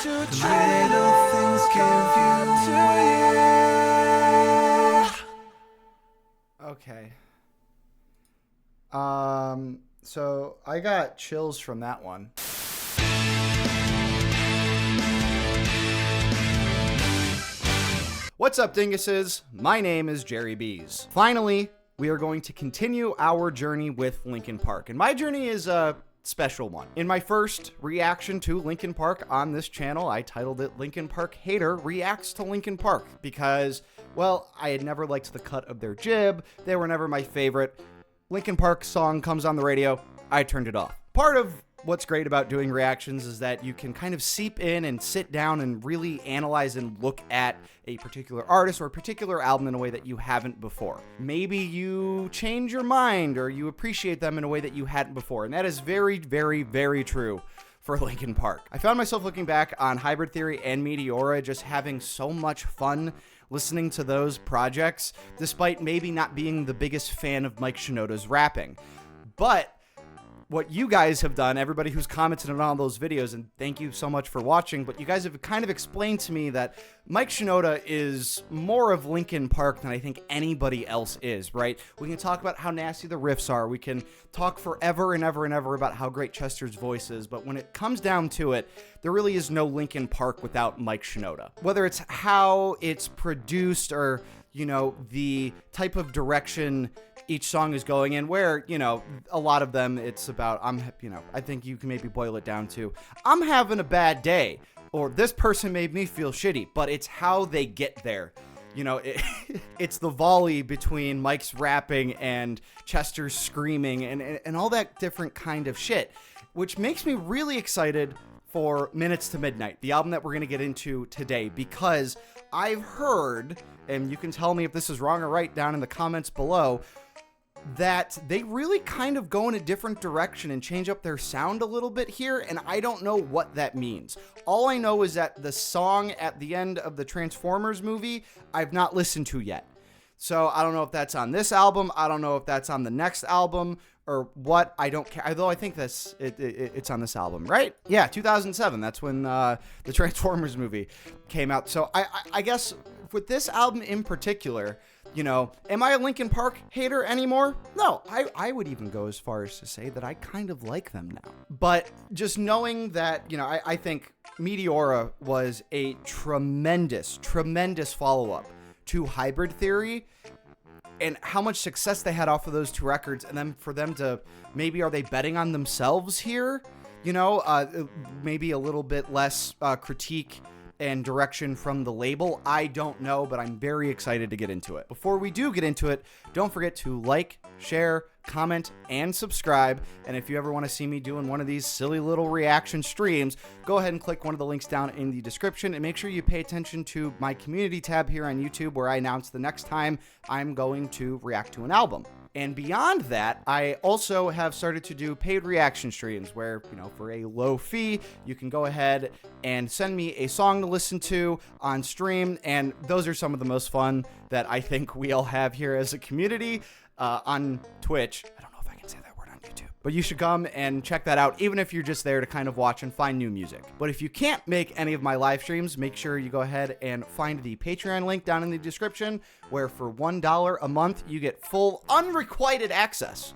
Little things give you away. Okay. So I got chills from that one. What's up, dinguses? My name is Jerry Bees. Finally, we are going to continue our journey with Linkin Park. And my journey is a special one. In my first reaction to Linkin Park on this channel, I titled it Linkin Park Hater Reacts to Linkin Park because, well, I had never liked the cut of their jib. They were never my favorite. Linkin Park song comes on the radio, I turned it off. Part of what's great about doing reactions is that you can kind of seep in and sit down and really analyze and look at a particular artist or a particular album in a way that you haven't before. Maybe you change your mind or you appreciate them in a way that you hadn't before, and that is very, very, very true for Linkin Park. I found myself looking back on Hybrid Theory and Meteora just having so much fun listening to those projects, despite maybe not being the biggest fan of Mike Shinoda's rapping. But what you guys have done, everybody who's commented on all those videos, and thank you so much for watching, but you guys have kind of explained to me that Mike Shinoda is more of Linkin Park than I think anybody else is, right? We can talk about how nasty the riffs are. We can talk forever and ever and ever about how great Chester's voice is, but when it comes down to it, there really is no Linkin Park without Mike Shinoda. Whether it's how it's produced or, you know, the type of direction each song is going in, where, you know, a lot of them, it's about, I think you can maybe boil it down to, I'm having a bad day, or this person made me feel shitty, but it's how they get there. You know, it's the volley between Mike's rapping and Chester's screaming and all that different kind of shit, which makes me really excited for Minutes to Midnight, the album that we're going to get into today, because I've heard, and you can tell me if this is wrong or right down in the comments below, that they really kind of go in a different direction and change up their sound a little bit here, and I don't know what that means. All I know is that the song at the end of the Transformers movie, I've not listened to yet. So I don't know if that's on this album, I don't know if that's on the next album, or what, I don't care. Although I think it's on this album, right? Yeah, 2007, that's when the Transformers movie came out. So I guess with this album in particular, you know, am I a Linkin Park hater anymore? No, I would even go as far as to say that I kind of like them now. But just knowing that, you know, I think Meteora was a tremendous, tremendous follow-up to Hybrid Theory, and how much success they had off of those two records, and then for them to, maybe are they betting on themselves here? You know, maybe a little bit less critique and direction from the label. I don't know, but I'm very excited to get into it. Before we do get into it, don't forget to like, share, comment, and subscribe. And if you ever want to see me doing one of these silly little reaction streams, go ahead and click one of the links down in the description, and make sure you pay attention to my community tab here on YouTube, where I announce the next time I'm going to react to an album. And beyond that, I also have started to do paid reaction streams where, you know, for a low fee, you can go ahead and send me a song to listen to on stream. And those are some of the most fun that I think we all have here as a community on Twitch. I don't know if I can say that word on YouTube, but you should come and check that out, even if you're just there to kind of watch and find new music. But if you can't make any of my live streams, make sure you go ahead and find the Patreon link down in the description, where for $1 a month, you get full unrequited access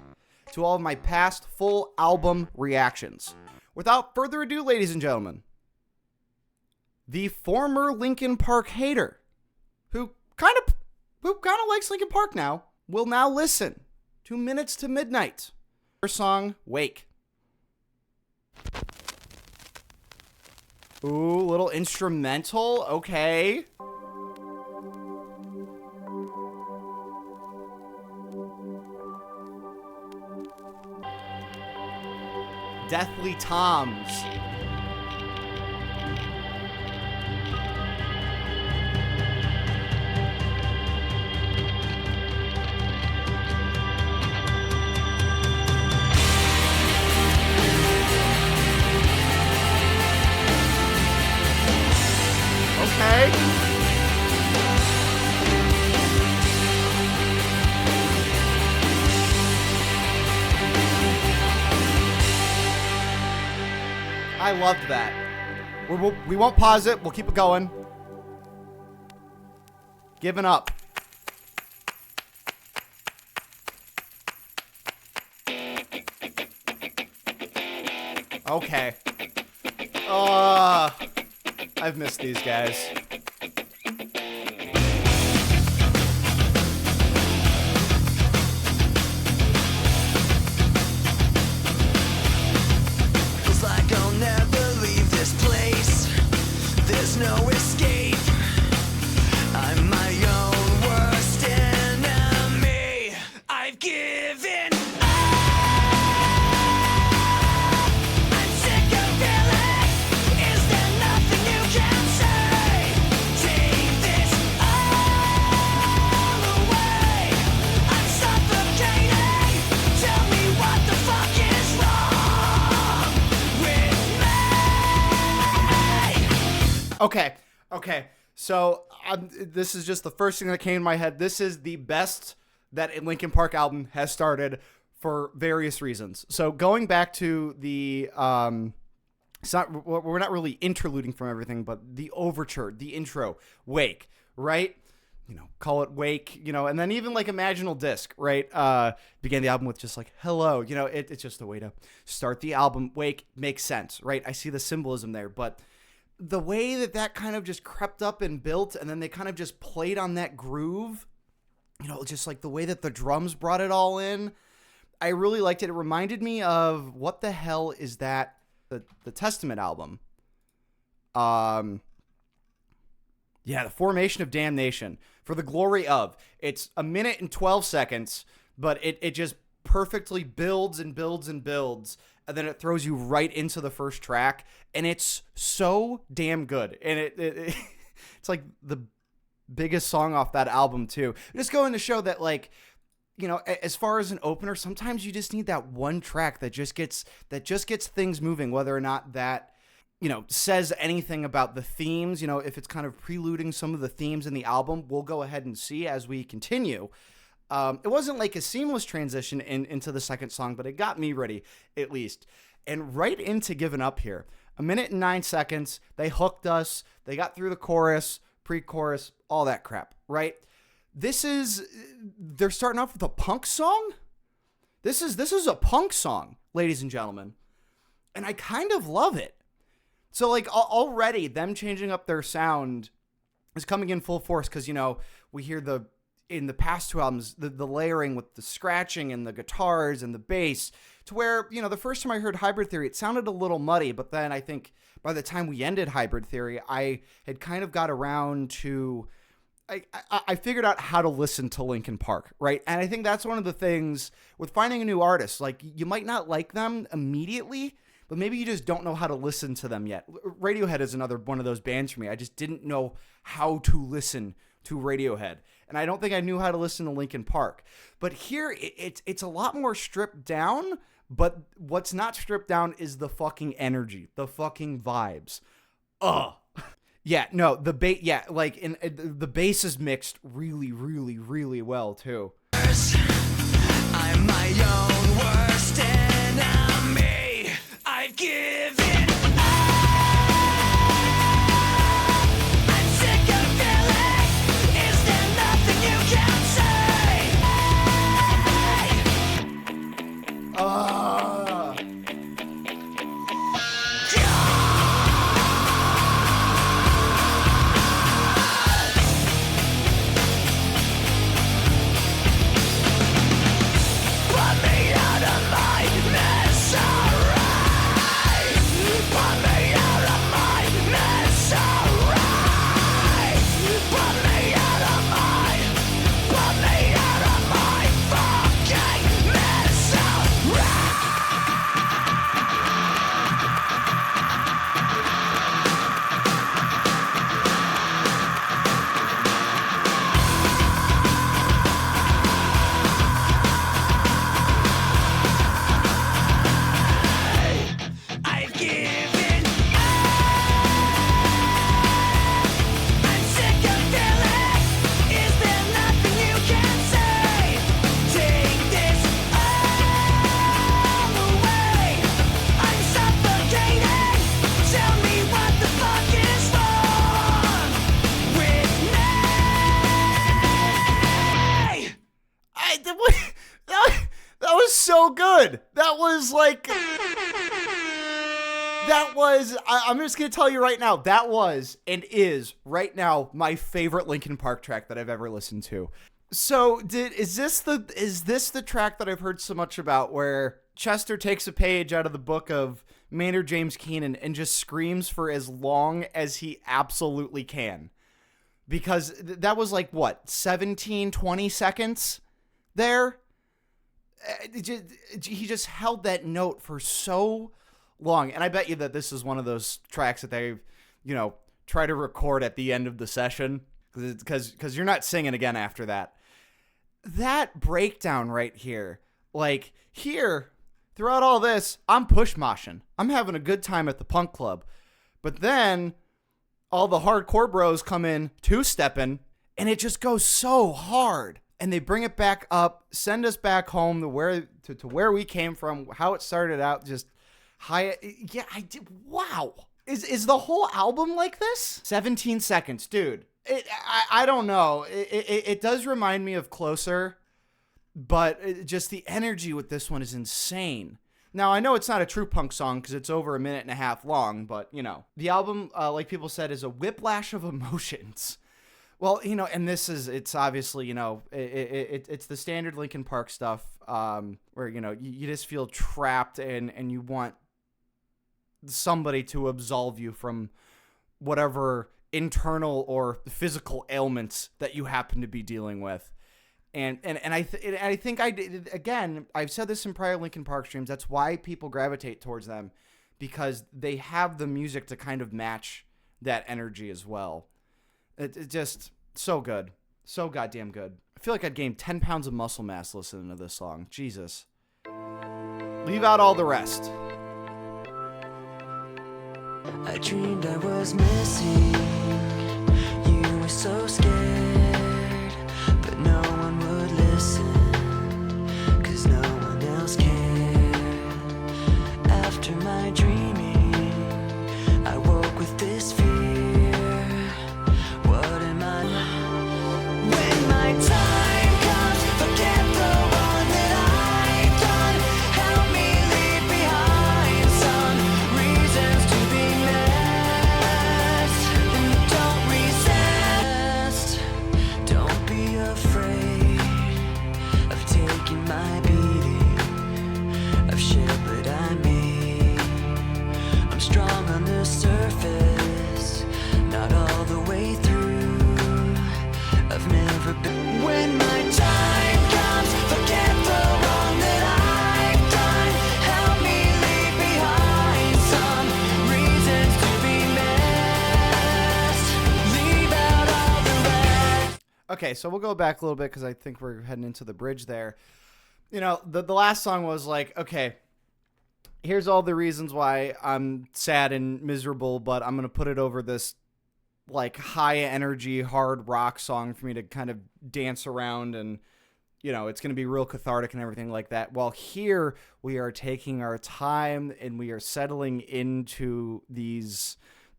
to all of my past full album reactions. Without further ado, ladies and gentlemen, the former Linkin Park hater, who kind of likes Linkin Park now, will now listen to Minutes to Midnight. First song, Wake. Ooh, little instrumental, okay. Deathly Toms. Okay. I loved that. We won't pause it. We'll keep it going. Giving up. Okay. I've missed these guys. Feels like I'll never leave this place. There's no escape. I'm my own worst enemy. I've given up. I'm sick of feeling. Is there nothing you can say? Take this all away. I'm suffocating. Tell me what the fuck is wrong with me. Okay. So this is just the first thing that came to my head. This is the best that a Linkin Park album has started for various reasons. So going back to the, we're not really interluding from everything, but the overture, the intro, Wake, right? You know, call it Wake, you know, and then even like Imaginal Disc, right? Began the album with just like, hello, you know, it's just a way to start the album. Wake makes sense, right? I see the symbolism there, but the way that kind of just crept up and built, and then they kind of just played on that groove, you know, just like the way that the drums brought it all in, I really liked it. It reminded me of, what the hell is that, the Testament album? Yeah, The Formation of Damnation. For the Glory of. It's 1 minute and 12 seconds, but it just perfectly builds and builds and builds, and then it throws you right into the first track, and it's so damn good. And it's like the biggest song off that album too. Just going to show that, like, you know, as far as an opener, sometimes you just need that one track that just gets things moving, whether or not that, you know, says anything about the themes. You know, if it's kind of preluding some of the themes in the album, we'll go ahead and see as we continue. It wasn't like a seamless transition into the second song, but it got me ready, at least. And right into Giving Up here. 1 minute and 9 seconds. They hooked us. They got through the chorus, pre-chorus, all that crap, right? They're starting off with a punk song? This is a punk song, ladies and gentlemen. And I kind of love it. So, like, already them changing up their sound is coming in full force, because, you know, we hear in the past two albums, the layering with the scratching and the guitars and the bass, to where, you know, the first time I heard Hybrid Theory, it sounded a little muddy, but then I think by the time we ended Hybrid Theory, I had kind of got around to, I figured out how to listen to Linkin Park, right? And I think that's one of the things with finding a new artist. Like, you might not like them immediately, but maybe you just don't know how to listen to them yet. Radiohead is another one of those bands for me. I just didn't know how to listen to Radiohead. And I don't think I knew how to listen to Linkin Park. But here, it's a lot more stripped down, but what's not stripped down is the fucking energy, the fucking vibes. Ugh. Yeah, no, the bass is mixed really, really, really well, too. I'm my own worst enemy. I've given up. I'm sick of feeling. Is there nothing you can say? Put me out of my so good. That was like, I'm just going to tell you right now, that was and is right now my favorite Linkin Park track that I've ever listened to. So is this the track that I've heard so much about where Chester takes a page out of the book of Maynard James Keenan and just screams for as long as he absolutely can? Because that was like, what, 17, 20 seconds there? He just held that note for so long. And I bet you that this is one of those tracks that they, try to record at the end of the session. Because you're not singing again after that. That breakdown right here, like here, throughout all this, I'm push moshing. I'm having a good time at the punk club. But then all the hardcore bros come in two-stepping, and it just goes so hard. And they bring it back up, send us back home to where we came from, how it started out, just high. Yeah, I did. Wow. Is the whole album like this? 17 seconds, dude. I don't know. It does remind me of Closer, but just the energy with this one is insane. Now, I know it's not a true punk song because it's over a minute and a half long, but, the album, like people said, is a whiplash of emotions. Well, and it's obviously, it's the standard Linkin Park stuff where, you just feel trapped and you want somebody to absolve you from whatever internal or physical ailments that you happen to be dealing with. And I think I did, again, I've said this in prior Linkin Park streams, that's why people gravitate towards them, because they have the music to kind of match that energy as well. It's just so good. So goddamn good. I feel like I'd gained 10 pounds of muscle mass listening to this song. Jesus. Leave out all the rest. I dreamed I was missing. You were so scared, but no one would listen, 'cause no one else cared. After my dreaming, I woke with this fear. What am I? When my time comes, forget the one that I've done. Help me leave behind some reasons to be messed. And don't resist. Don't be afraid of taking my beating, of shit that I made. I'm strong on the surface, not all the way through. I've never been. When my time comes, forget the wrong that I've done. Help me leave behind some reasons to be messed. Leave out all the rest. Okay, so we'll go back a little bit because I think we're heading into the bridge there. The last song was like, okay, here's all the reasons why I'm sad and miserable, but I'm going to put it over this like high energy, hard rock song for me to kind of dance around and, it's going to be real cathartic and everything like that. While here we are taking our time and we are settling into these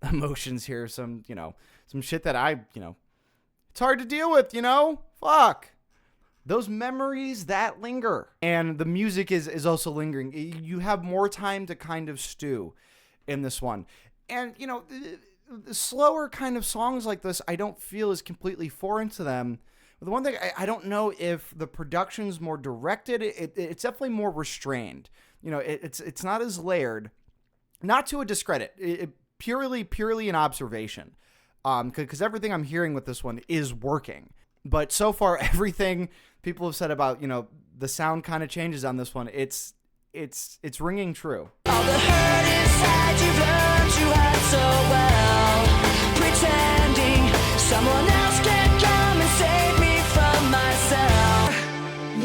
emotions here. Some shit that it's hard to deal with, fuck. Those memories that linger, and the music is also lingering. You have more time to kind of stew in this one. And, the slower kind of songs like this, I don't feel is completely foreign to them. The one thing, I don't know if the production's more directed. It's definitely more restrained. It's not as layered. Not to a discredit. Purely an observation. Because everything I'm hearing with this one is working. But so far, everything people have said about, the sound kind of changes on this one, it's ringing true. All the hurt inside you've learned you had so well, pretending someone else can come and save me from myself.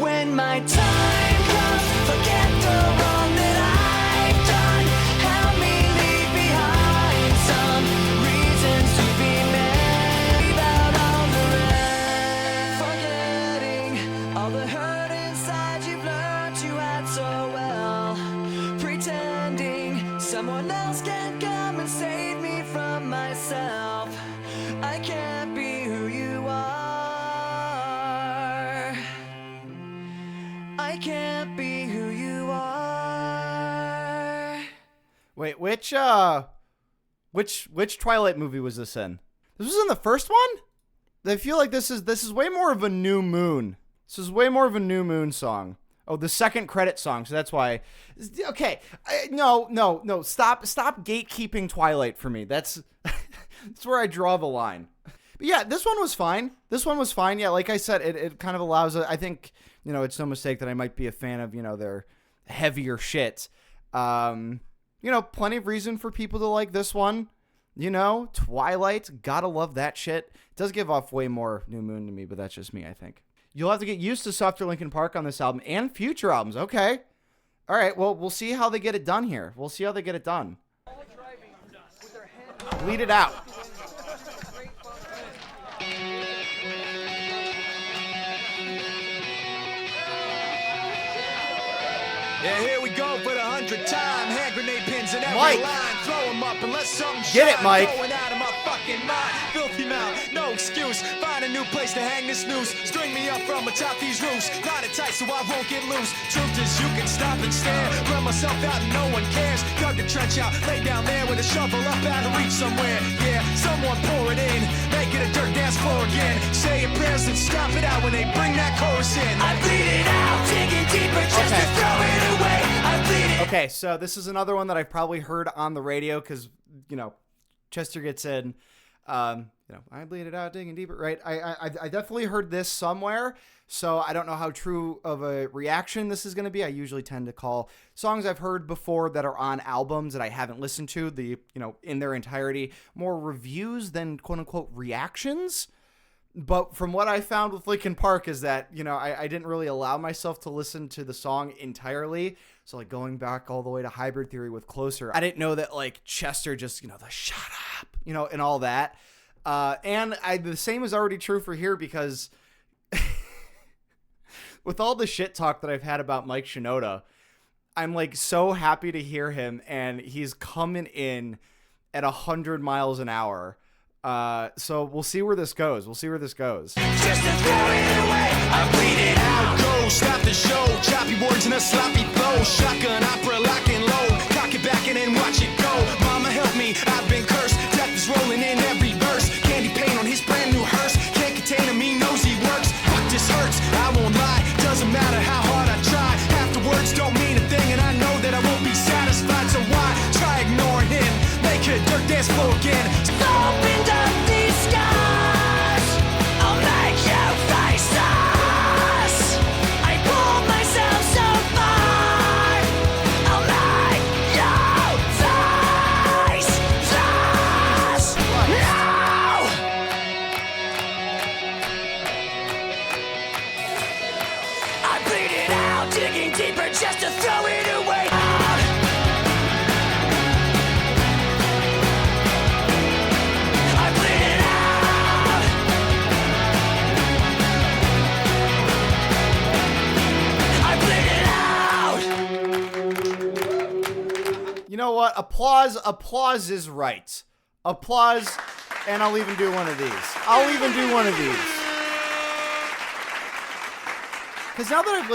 When my time comes, forget the wrong that I've done. Help me leave behind some reasons to be mad. Leave out all the rest. Forgetting all the hurt inside you've learned you had so well, pretending someone else can come and save me from which Twilight movie was this in? This was in the first one? I feel like this is way more of a New Moon. This is way more of a New Moon song. Oh, the second credit song, so that's why. Okay, no. Stop gatekeeping Twilight for me. That's where I draw the line. But yeah, this one was fine. Yeah, like I said, it kind of allows, I think, it's no mistake that I might be a fan of, their heavier shit. Plenty of reason for people to like this one. Twilight, gotta love that shit. It does give off way more New Moon to me, but that's just me, I think. You'll have to get used to softer Linkin Park on this album and future albums. Okay. All right, well, we'll see how they get it done here. Bleed it out. Yeah, here we go for the 100th time. Hand grenade pins in every Mike. line. Throw them up and let something Get shine. it, Mike. Going out of my fucking mind. Filthy mouth, no excuse. Find a new place to hang this noose. String me up from atop these roofs. Knot it tight so I won't get loose. Truth is you can stop and stare. Run myself out and no one cares. Dug the trench out, lay down there with a shovel up out of reach somewhere. Yeah, someone pour it in. Make it a dirt dance floor again. Say your prayers and stop it out when they bring that chorus in. I bleed it out, digging deeper just to throw it away. I bleed it. Okay, so this is another one that I've probably heard on the radio because, Chester gets in, I bleed it out, digging deeper, right? I definitely heard this somewhere, so I don't know how true of a reaction this is going to be. I usually tend to call songs I've heard before that are on albums that I haven't listened to, in their entirety, more reviews than quote-unquote reactions. But from what I found with Linkin Park is that, I didn't really allow myself to listen to the song entirely. So, going back all the way to Hybrid Theory with Closer, I didn't know that, Chester just, the shut up, and all that. And the same is already true for here because with all the shit talk that I've had about Mike Shinoda, I'm, so happy to hear him, and he's coming in at 100 miles an hour. So we'll see where this goes. Just to throw it away, I bleed it out. Go, stop the show. Choppy words and a sloppy flow. Shotgun opera, lock and load. Cock it back and then watch it go. Mama help me, I've been cursed. Death is rolling in every verse. Candy paint on his brand new hearse. Can't contain him, he knows he works. Fuck, this hurts, I won't lie. Doesn't matter how hard I try. Half the words don't mean a thing, and I know that I won't be satisfied. So why try ignoring him? Make it dirt dance floor again. Opened up these skies. I'll make you face us. I pulled myself so far. I'll make you face us. No! I bleed it out, digging deeper just to throw it away. You know what? Applause is right. Applause, and I'll even do one of these. Because now that I've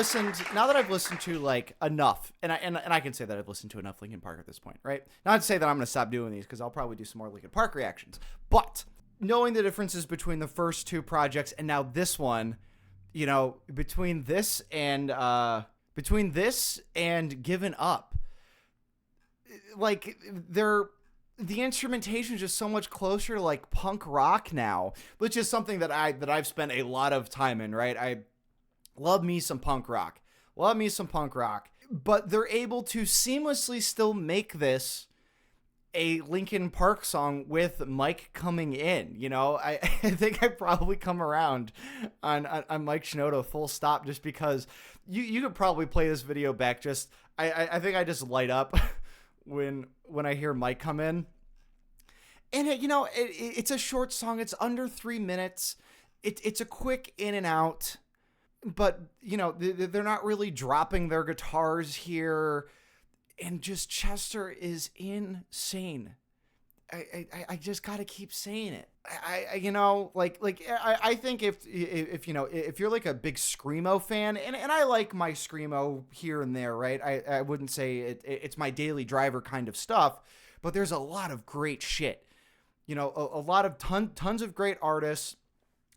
listened to enough, and I can say that I've listened to enough Linkin Park at this point, right? Not to say that I'm going to stop doing these because I'll probably do some more Linkin Park reactions, but knowing the differences between the first two projects and now this one, between this and Given Up, the instrumentation is just so much closer to punk rock now, which is something that I've spent a lot of time in, right? I love me some punk rock, but they're able to seamlessly still make this a Linkin Park song with Mike coming in. I think I probably come around on Mike Shinoda full stop, just because you could probably play this video back. I think I just light up when I hear Mike come in, and it's a short song. It's under 3 minutes. It's a quick in and out, but they're not really dropping their guitars here, and just Chester is insane. I just gotta keep saying it. I think if you're a big screamo fan, and I like my screamo here and there, right? I wouldn't say it's my daily driver kind of stuff, but there's a lot of great shit. You know, a lot of tons of great artists,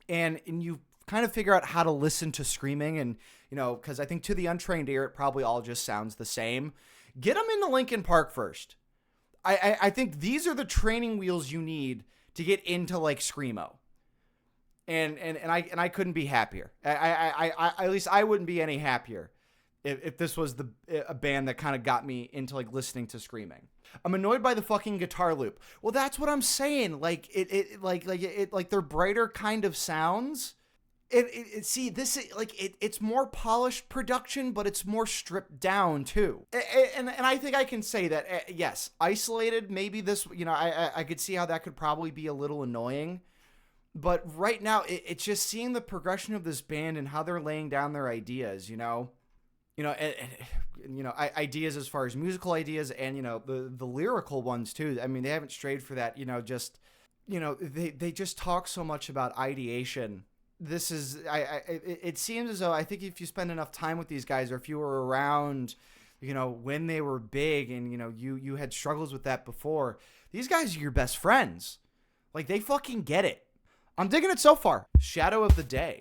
and you kind of figure out how to listen to screaming, and, you know, because I think to the untrained ear, it probably all just sounds the same. Get them into Linkin Park first. I think these are the training wheels you need to get into like screamo. And I couldn't be happier. I at least I wouldn't be any happier if this was a band that kind of got me into like listening to screaming. I'm annoyed by the fucking guitar loop. Well, that's what I'm saying. Like like their brighter kind of sounds. See, this is like it's more polished production, but it's more stripped down too. And I think I can say that yes, isolated. Maybe this, you know, I could see how that could probably be a little annoying. But right now, it's just seeing the progression of this band and how they're laying down their ideas. Ideas as far as musical ideas, and, you know, the lyrical ones too. I mean, they haven't strayed for that. You know, just, you know, they just talk so much about ideation. This is, it seems as though, I think if you spend enough time with these guys, or if you were around, you know, when they were big, and, you know, you had struggles with that before, these guys are your best friends. Like, they fucking get it. I'm digging it so far. Shadow of the Day.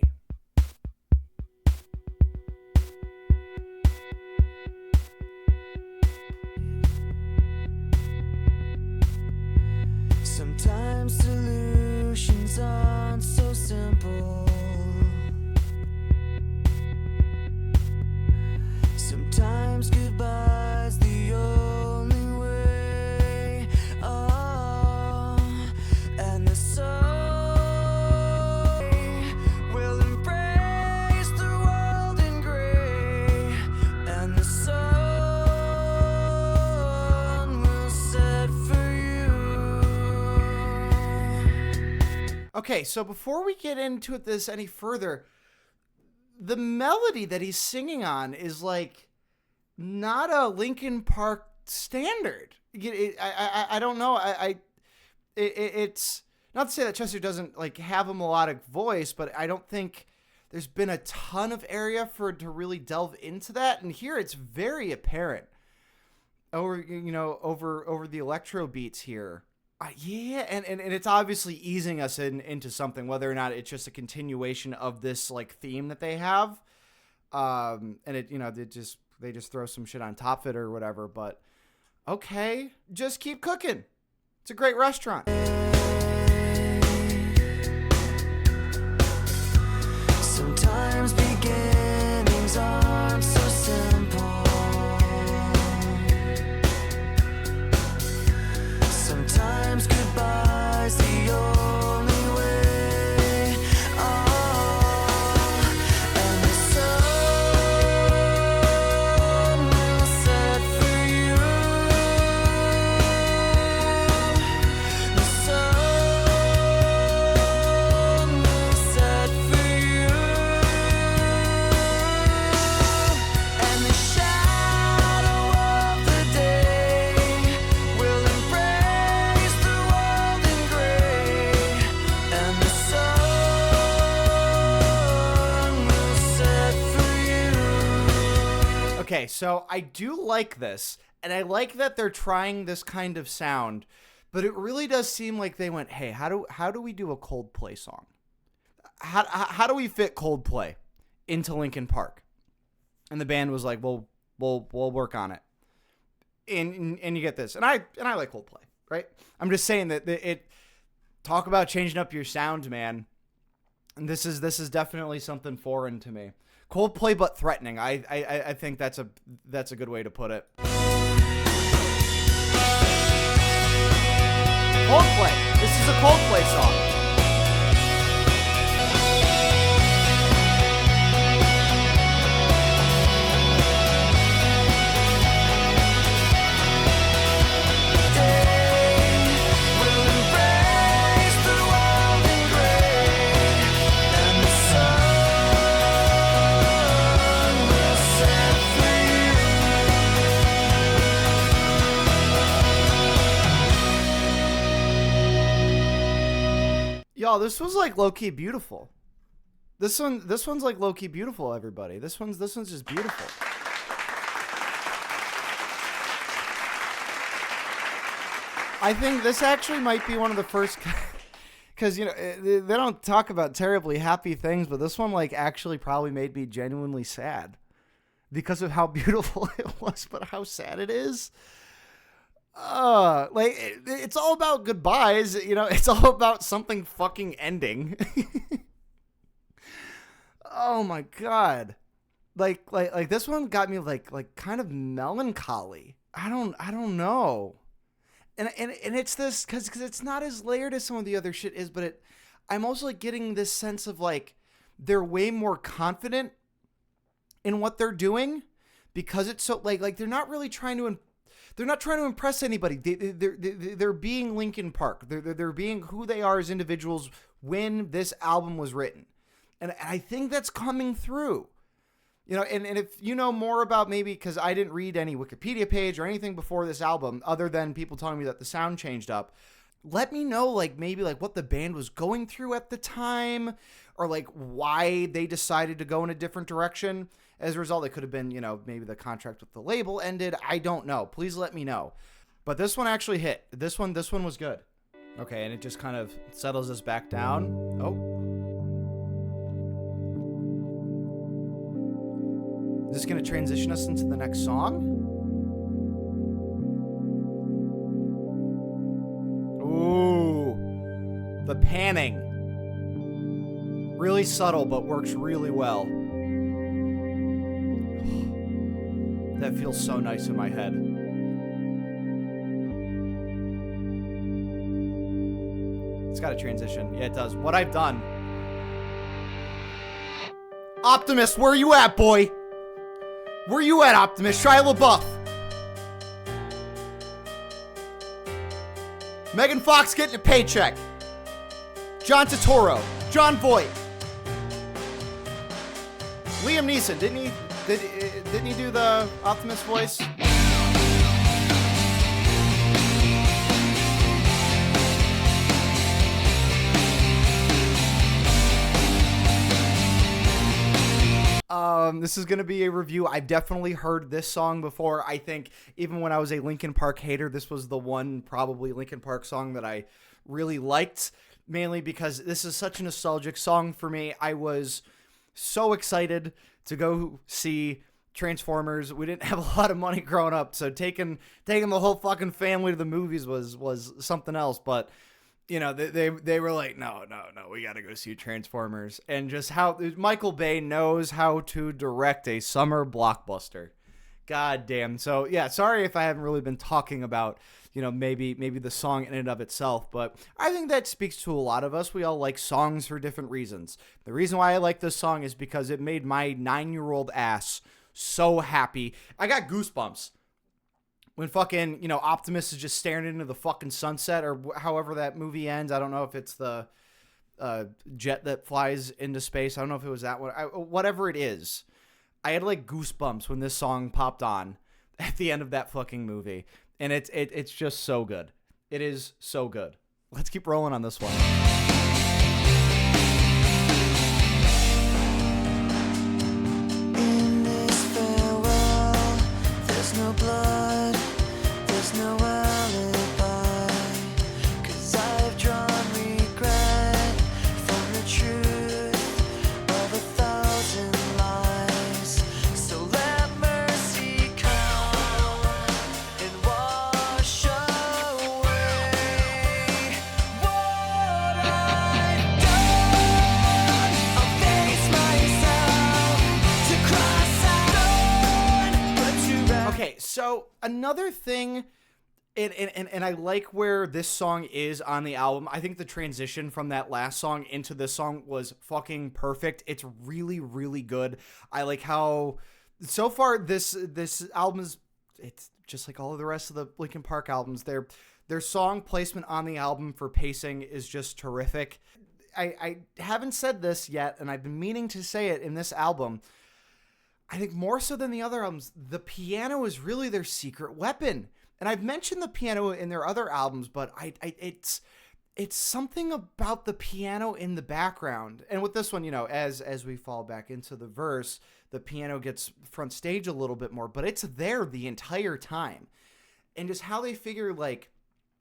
Sometimes solutions aren't so simple. Sometimes goodbye's the only way. Oh, and the soul will embrace the world in gray, and the sun will set for you. Okay, so before we get into this any further, the melody that he's singing on is like not a Linkin Park standard. I don't know. It's not to say that Chester doesn't like have a melodic voice, but I don't think there's been a ton of area for it to really delve into that. And here it's very apparent over the electro beats here. Yeah, and it's obviously easing us into something, whether or not it's just a continuation of this like theme that they have, and it, you know, they just throw some shit on top of it or whatever. But okay, just keep cooking. It's a great restaurant. Sometimes beginnings aren't so simple. Sometimes goodbye's the only way. Oh, and the sun will set for you. The sun will set for you. And the shadow of the day will embrace the world in gray, and the sun will set for you. Okay, so I do like this, and I like that they're trying this kind of sound, but it really does seem like they went, hey, how do we do a Coldplay song? How do we fit Coldplay into Linkin Park? And the band was like, well, we'll work on it. And you get this, and I like Coldplay, right? I'm just saying that it talk about changing up your sound, man. And this is definitely something foreign to me. Coldplay but threatening. I think that's a good way to put it. Coldplay. This is a Coldplay song. Will embrace the world in gray, and the sun will set for you. Y'all, this was like low-key beautiful. This one's like low-key beautiful, everybody. This one's just beautiful. I think this actually might be one of the first, because, you know, they don't talk about terribly happy things, but this one, like, actually probably made me genuinely sad because of how beautiful it was, but how sad it is. It's all about goodbyes, you know, it's all about something fucking ending. Oh my God. Like this one got me like kind of melancholy. I don't know. And it's this cuz it's not as layered as some of the other shit is, but I'm also like getting this sense of like they're way more confident in what they're doing because it's so like they're not really trying to impress anybody. They're being Linkin Park. They're being who they are as individuals when this album was written. And I think that's coming through. You know, and if you know more about, maybe because I didn't read any Wikipedia page or anything before this album other than people telling me that the sound changed up, let me know like maybe like what the band was going through at the time or like why they decided to go in a different direction. As a result, it could have been, you know, maybe the contract with the label ended. I don't know. Please let me know. But this one actually hit. This one was good. Okay, and it just kind of settles us back down. Oh. Is this going to transition us into the next song? Ooh. The panning. Really subtle, but works really well. That feels so nice in my head. It's got a transition. Yeah, it does. What I've done. Optimus, where you at, boy? Where you at, Optimus? Shia LaBeouf. Megan Fox getting a paycheck. John Turturro. John Voight. Liam Neeson, didn't he do the Optimus voice? This is going to be a review. I've definitely heard this song before. I think even when I was a Linkin Park hater, this was the one probably Linkin Park song that I really liked, mainly because this is such a nostalgic song for me. I was so excited to go see Transformers. We didn't have a lot of money growing up, so taking the whole fucking family to the movies was something else. But you know, they were like, no, we got to go see Transformers, and just how Michael Bay knows how to direct a summer blockbuster. God damn. So yeah, sorry if I haven't really been talking about, you know, maybe the song in and of itself, but I think that speaks to a lot of us. We all like songs for different reasons. The reason why I like this song is because it made my 9-year-old ass so happy. I got goosebumps when fucking, you know, Optimus is just staring into the fucking sunset, or however that movie ends. I don't know if it's the jet that flies into space. I don't know if it was that one. Whatever it is, I had like goosebumps when this song popped on at the end of that fucking movie. And it's just so good. It is so good. Let's keep rolling on this one. In this farewell, there's no blood, there's no alibi, 'cause I've drawn regret from the truth of 1,000 lies. So let mercy come and wash away what I've done. I'll face myself to cross out, but to Okay, so another thing, and I like where this song is on the album. I think the transition from that last song into this song was fucking perfect. It's really, really good. I like how so far this album is, it's just like all of the rest of the Linkin Park albums. Their song placement on the album for pacing is just terrific. I haven't said this yet, and I've been meaning to say it in this album. I think more so than the other albums, the piano is really their secret weapon. And I've mentioned the piano in their other albums, but it's something about the piano in the background. And with this one, you know, as we fall back into the verse, the piano gets front stage a little bit more, but it's there the entire time. And just how they figure, like,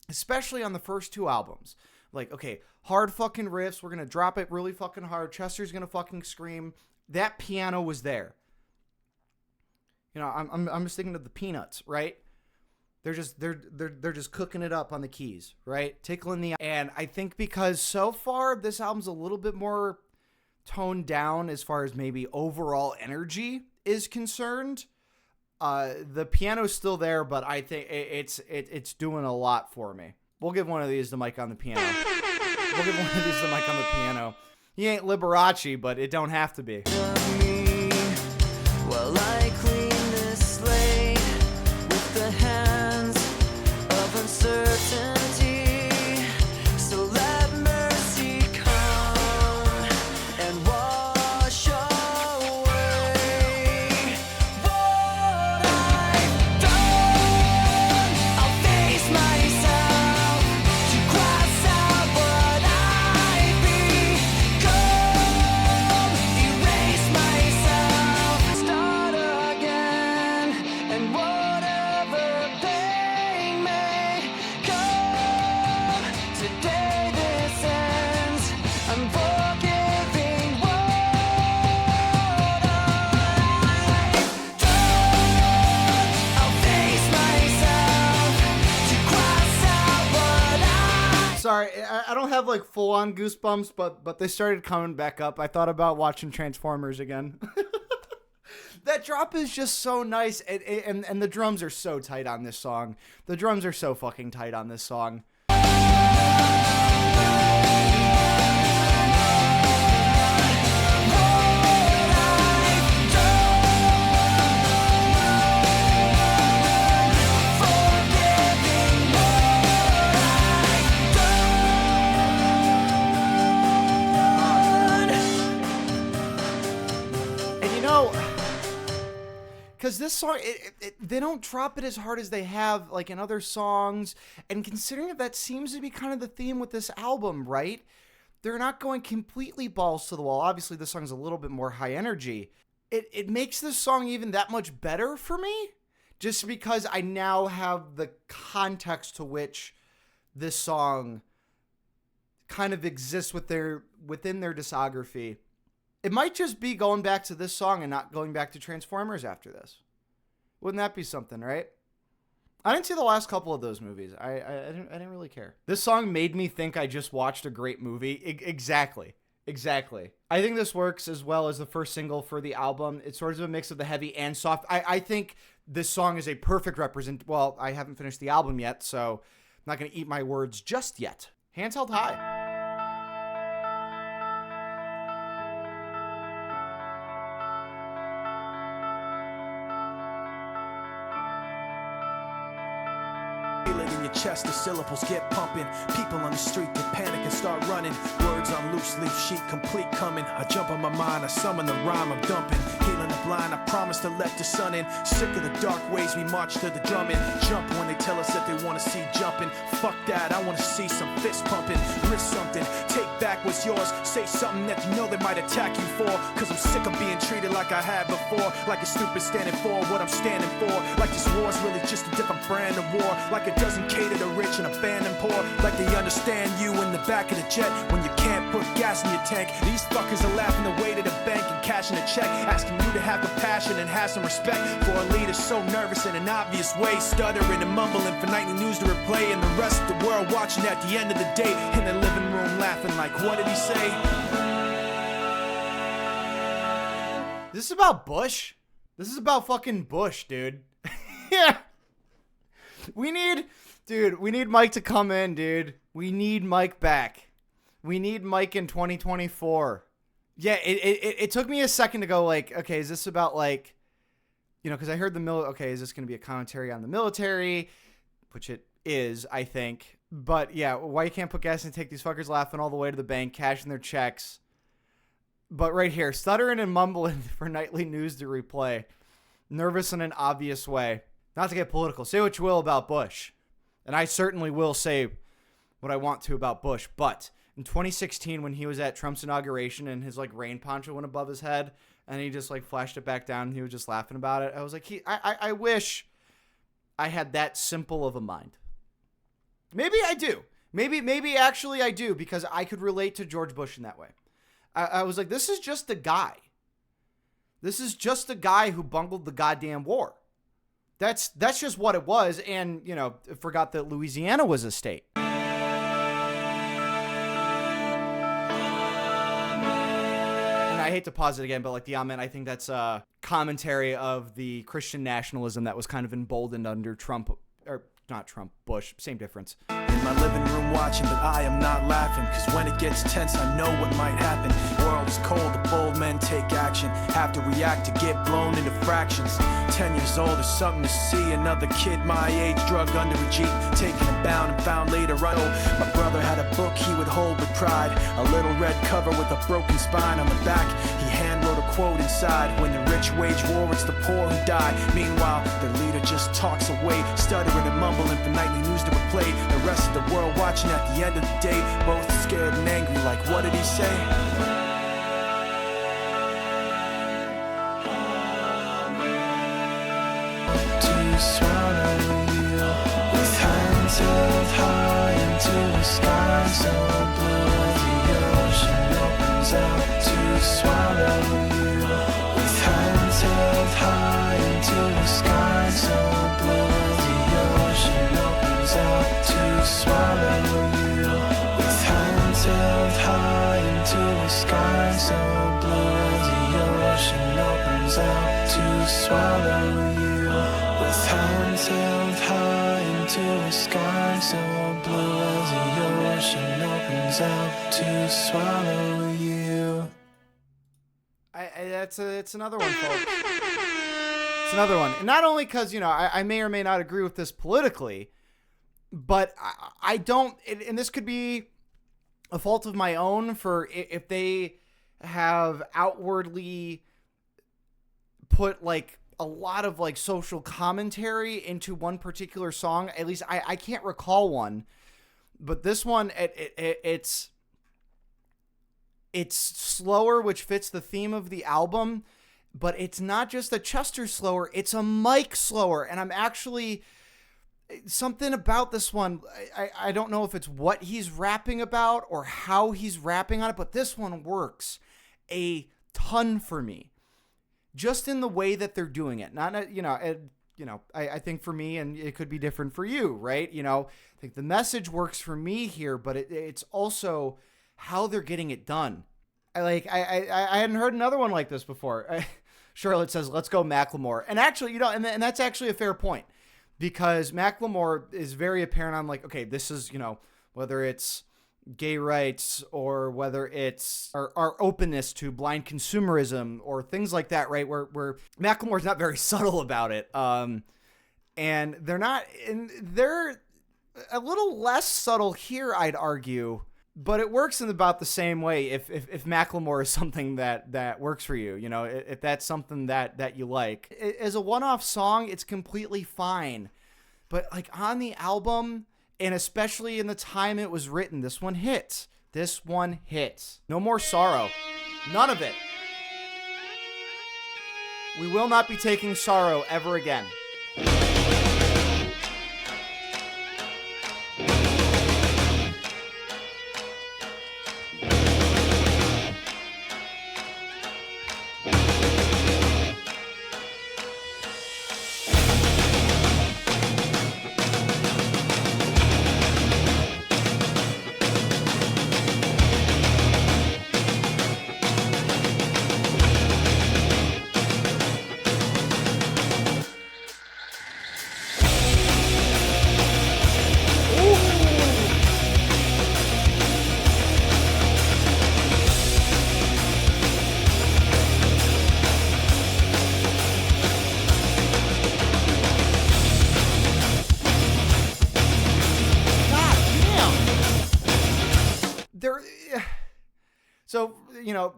especially on the first two albums. Like, okay, hard fucking riffs. We're going to drop it really fucking hard. Chester's going to fucking scream. That piano was there. You know, I'm just thinking of the Peanuts, right? They're just cooking it up on the keys, right? Tickling the... And I think because so far this album's a little bit more toned down as far as maybe overall energy is concerned. The piano's still there, but I think it's doing a lot for me. We'll give one of these to Mike on the piano. He ain't Liberace, but it don't have to be. While I clean this slate with the hands of uncertainty, so let mercy come and wash away what I've done. I'll face myself to cross out what I've become, erase myself, start again, and whatever pain may come, today this ends. I'm forgiving what I've done. I'll face myself to cross out what Sorry, I don't have like full on goosebumps, but they started coming back up. I thought about watching Transformers again. That drop is just so nice, and the drums are so tight on this song. The drums are so fucking tight on this song. And you know, because this song, they don't drop it as hard as they have like in other songs, and considering that that seems to be kind of the theme with this album, right? They're not going completely balls to the wall. Obviously, this song's a little bit more high energy. It makes this song even that much better for me, just because I now have the context to which this song kind of exists within their discography. It might just be going back to this song and not going back to Transformers after this. Wouldn't that be something, right? I didn't see the last couple of those movies. I didn't really care. This song made me think I just watched a great movie. Exactly. I think this works as well as the first single for the album. It's sort of a mix of the heavy and soft. I think this song is a perfect well, I haven't finished the album yet, so I'm not going to eat my words just yet. Hands held high. Feel it in your chest, the syllables get pumping. People on the street get panic and start running. Words on loose leaf sheet, complete coming. I jump on my mind, I summon the rhyme, I'm dumping. Healing the blind, I promise to let the sun in. Sick of the dark ways, we march to the drumming. Jump when they tell us that they want to see jumping. Fuck that, I want to see some fist pumping. Risk something, take back what's yours. Say something that you know they might attack you for. Cause I'm sick of being treated like I have before. Like a stupid standing for what I'm standing for. Like this war's really just a different brand of war. Like it doesn't cater to rich and abandon poor. Like they understand you in the back of the jet when you can't put gas in your tank. These fuckers are laughing away to the bank and cashing a check, asking you to have compassion and have some respect for a leader so nervous in an obvious way, stuttering and mumbling for nightly news to replay, and the rest of the world watching at the end of the day in their living room laughing like, what did he say? This is about Bush. This is about fucking Bush, dude. Yeah. We need Mike to come in, dude. We need Mike back. We need Mike in 2024. Yeah, it took me a second to go like, okay, is this about like, you know, because I heard okay, is this going to be a commentary on the military? Which it is, I think. But yeah, why you can't put gas and take these fuckers laughing all the way to the bank, cashing their checks. But right here, stuttering and mumbling for nightly news to replay. Nervous in an obvious way. Not to get political. Say what you will about Bush. And I certainly will say what I want to about Bush. But in 2016, when he was at Trump's inauguration and his like rain poncho went above his head and he just like flashed it back down and he was just laughing about it, I was like, I wish I had that simple of a mind. Maybe I do. Maybe actually I do, because I could relate to George Bush in that way. I was like, this is just a guy. This is just a guy who bungled the goddamn war. That's just what it was. And, you know, forgot that Louisiana was a state. And I hate to pause it again, but like the amen, I think that's a commentary of the Christian nationalism that was kind of emboldened under Trump, or not Trump, Bush, same difference. In my living room watching, but I am not laughing, cause when it gets tense I know what might happen. World is cold, the bold men take action, have to react to get blown into fractions. 10 years old is something to see, another kid my age drugged under a Jeep, taken and bound and found later. I know my brother had a book he would hold with pride, a little red cover with a broken spine on the back. He hand wrote a quote inside, when the rich wage war it's the poor who die. Meanwhile their leader just talks away, stuttering and mumbling for nightly news to replay. The rest of the world watching at the end of the day, both scared and angry, like what did he say? To swallow you with hands held high into the sky so blue, the ocean opens out. To swallow you with hands held high into the sky so blue, the ocean opens out. To swallow you with hands held high into the sky so blue, the ocean opens out. To swallow you with hands held high into the sky so blue, the ocean opens out. To swallow you. It's another one, folks. It's another one. And not only because, you know, I may or may not agree with this politically, but I don't, and this could be a fault of my own for if they have outwardly put like a lot of like social commentary into one particular song. At least I can't recall one, but this one, it's slower, which fits the theme of the album, but it's not just a Chester slower, it's a Mike slower. And I'm actually, something about this one, I don't know if it's what he's rapping about or how he's rapping on it, but this one works a ton for me. Just in the way that they're doing it. Not, I think for me, and it could be different for you, right? You know, I think the message works for me here, but it's also how they're getting it done. I hadn't heard another one like this before. Charlotte says, let's go Macklemore. And actually, you know, and that's actually a fair point, because Macklemore is very apparent. I'm like, okay, this is, you know, whether it's gay rights or whether it's our openness to blind consumerism or things like that, right? Where Macklemore's not very subtle about it. And they're a little less subtle here, I'd argue, but it works in about the same way. If Macklemore is something that works for you, you know, if that's something that you like as a one-off song, it's completely fine. But like on the album, and especially in the time it was written, this one hits. This one hits. No more sorrow. None of it. We will not be taking sorrow ever again. So, you know,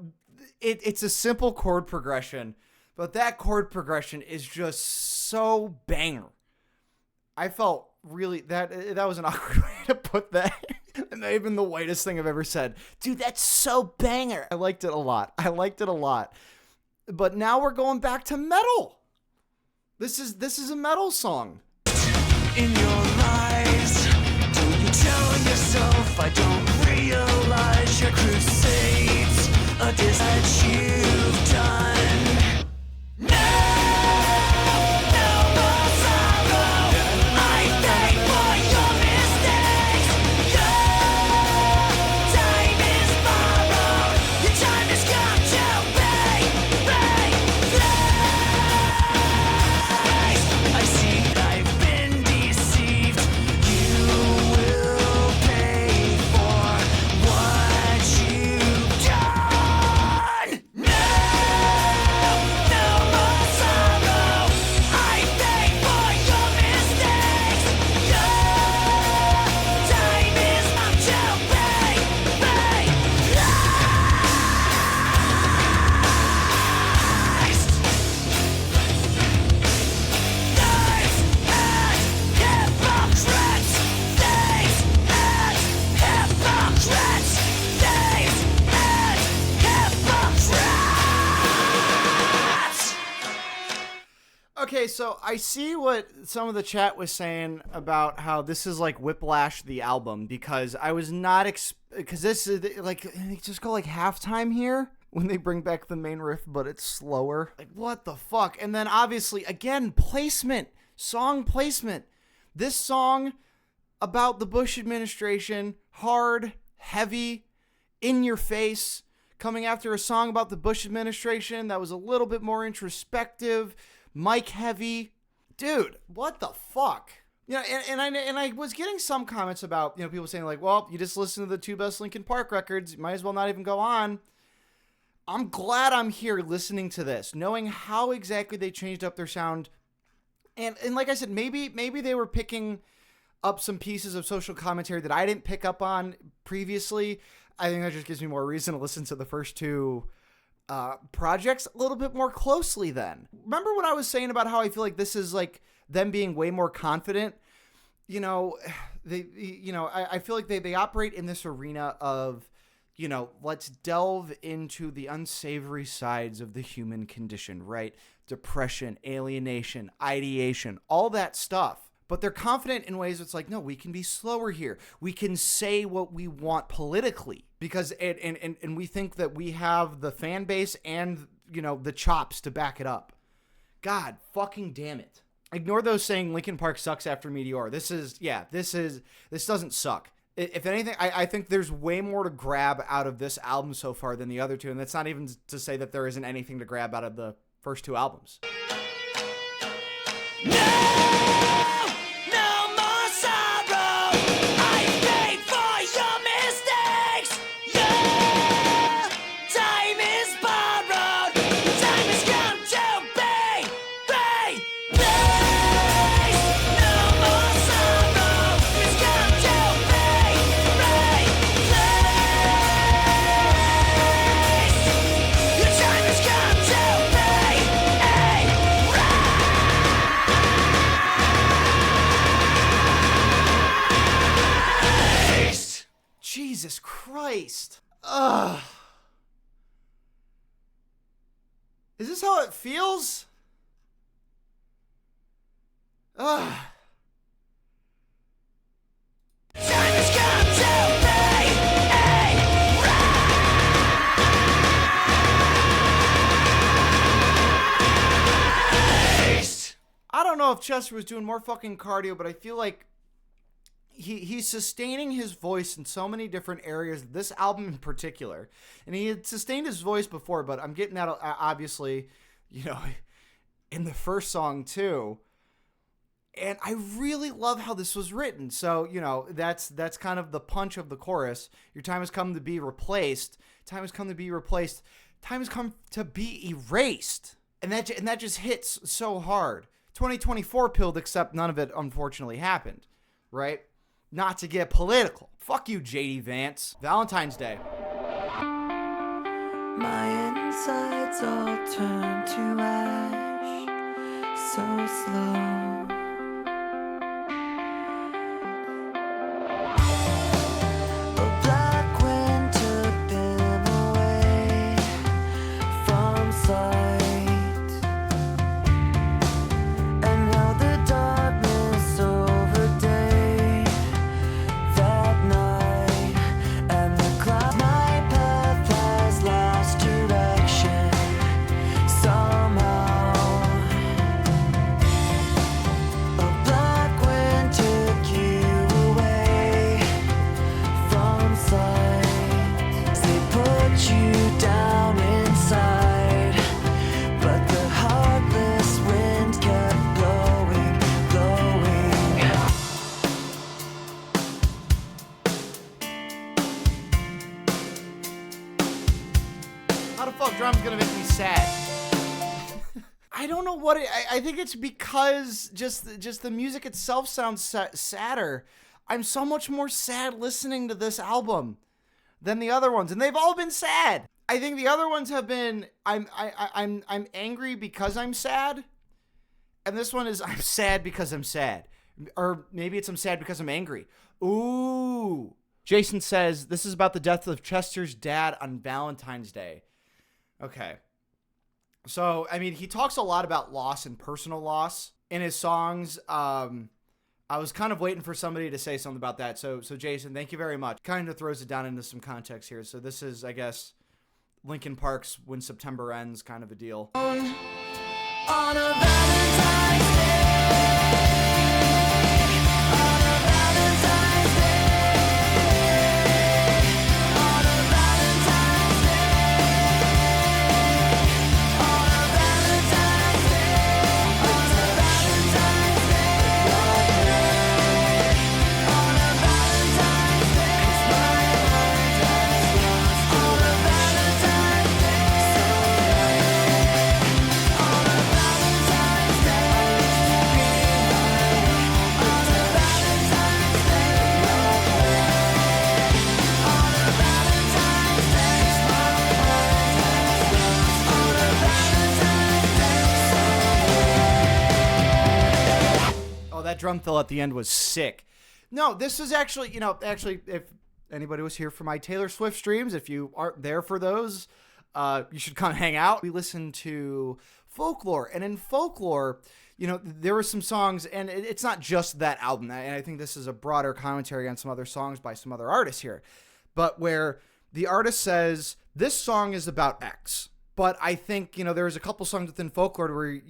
it's a simple chord progression, but that chord progression is just so banger. I felt really, that was an awkward way to put that. And not even the whitest thing I've ever said. Dude, that's so banger. I liked it a lot. But now we're going back to metal. This is a metal song. In your eyes, do you yourself. I don't realize your crusades, a diss that you've done. No, no more sorrow. I pay for your mistakes. Your time is borrowed. Your time has come to pay, I see I've been deceived. You will pay for what you've done. No, no more sorrow. I pay for your mistakes. Your time is up to pay, Okay, so I see what some of the chat was saying about how this is like Whiplash the album, because I was not because this is like they just go like halftime here when they bring back the main riff, but it's slower. Like what the fuck? And then obviously again placement, song placement. This song about the Bush administration, hard, heavy, in your face, coming after a song about the Bush administration that was a little bit more introspective. Mike heavy. Dude, what the fuck? You know, and I was getting some comments about, you know, people saying like, well, you just listen to the two best Linkin Park records, you might as well not even go on. I'm glad I'm here listening to this, knowing how exactly they changed up their sound. And like I said, maybe they were picking up some pieces of social commentary that I didn't pick up on previously. I think that just gives me more reason to listen to the first two projects a little bit more closely then. Remember what I was saying about how I feel like this is like them being way more confident? You know, I feel like they operate in this arena of, you know, let's delve into the unsavory sides of the human condition, right? Depression, alienation, ideation, all that stuff. But they're confident in ways that's like, no, we can be slower here. We can say what we want politically because and we think that we have the fan base and, you know, the chops to back it up. God fucking damn it. Ignore those saying Linkin Park sucks after Meteora. This doesn't suck. If anything, I think there's way more to grab out of this album so far than the other two. And that's not even to say that there isn't anything to grab out of the first two albums. Jesus Christ. Ugh. Is this how it feels? Ugh. Time has come to pay a price. I don't know if Chester was doing more fucking cardio, but I feel like he's sustaining his voice in so many different areas, this album in particular. And he had sustained his voice before, but I'm getting that, obviously, you know, in the first song too. And I really love how this was written. So, you know, that's kind of the punch of the chorus. Your time has come to be replaced. Time has come to be replaced. Time has come to be erased. And that just hits so hard. 2024 pilled, except none of it unfortunately happened, right? Not to get political. Fuck you, J.D. Vance. Valentine's Day. My insides all turn to ash, so slow. A black wind took them away from sight, and now the darkness over day that night. How the fuck drum's gonna make me sad? I don't know what I think it's because just the music itself sounds sadder. I'm so much more sad listening to this album than the other ones, and they've all been sad. I think the other ones have been I'm angry because I'm sad, and this one is I'm sad because I'm sad, or maybe it's I'm sad because I'm angry. Ooh. Jason says this is about the death of Chester's dad on Valentine's Day. Okay. So, I mean, he talks a lot about loss and personal loss in his songs. I was kind of waiting for somebody to say something about that. So Jason, thank you very much. Kind of throws it down into some context here. So this is, I guess, Linkin Park's When September Ends kind of a deal. On a Valentine's Day. On a Valentine's Day. On a Valentine's Day. On a Valentine's Day. On a Valentine's Day. On a Valentine's Day. My heart has lost. On a Valentine's Day. On a Valentine's Oh, that drum fill at the end was sick. No, this is actually, if anybody was here for my Taylor Swift streams, if you aren't there for those, you should come hang out. We listened to Folklore, and in Folklore, there were some songs, and it's not just that album, and I think this is a broader commentary on some other songs by some other artists here, but where the artist says, this song is about X, but I think, there's a couple songs within Folklore where,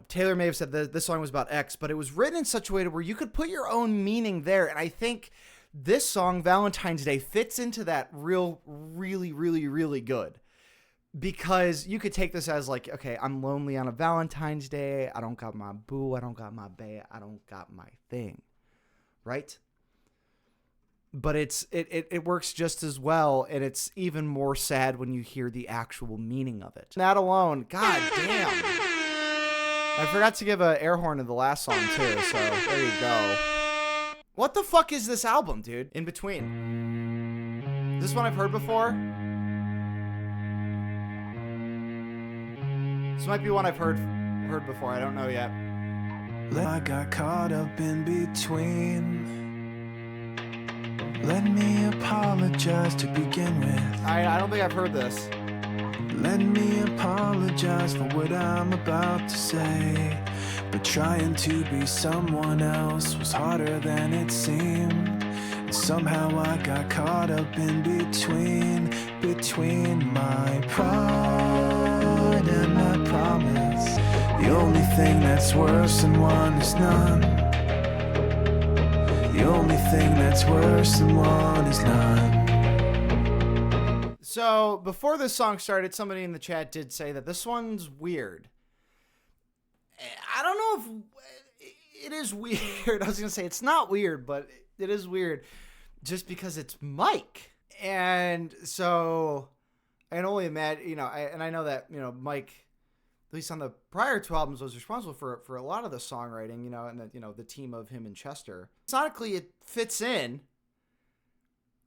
Taylor may have said that this song was about X, but it was written in such a way to where you could put your own meaning there, and I think this song, Valentine's Day, fits into that really, really, really good. Because you could take this as like, okay, I'm lonely on a Valentine's Day. I don't got my boo. I don't got my bae. I don't got my thing. Right? But it works just as well, and it's even more sad when you hear the actual meaning of it. That alone, god damn. I forgot to give an air horn to the last song too, so there you go. What the fuck is this album, dude? In Between. Is this one I've heard before? This might be one I've heard before. I don't know yet. I got caught up in between. Let me apologize to begin with. I don't think I've heard this. Let me apologize for what I'm about to say. But trying to be someone else was harder than it seemed. And somehow I got caught up in between my pride and my promise. The only thing that's worse than one is none. The only thing that's worse than one is none. So, before this song started, somebody in the chat did say that this one's weird. I don't know if it is weird. I was going to say it's not weird, but it is weird just because it's Mike. And so, I can only imagine, and I know that, Mike, at least on the prior two albums, was responsible for a lot of the songwriting, and the team of him and Chester. Sonically, it fits in.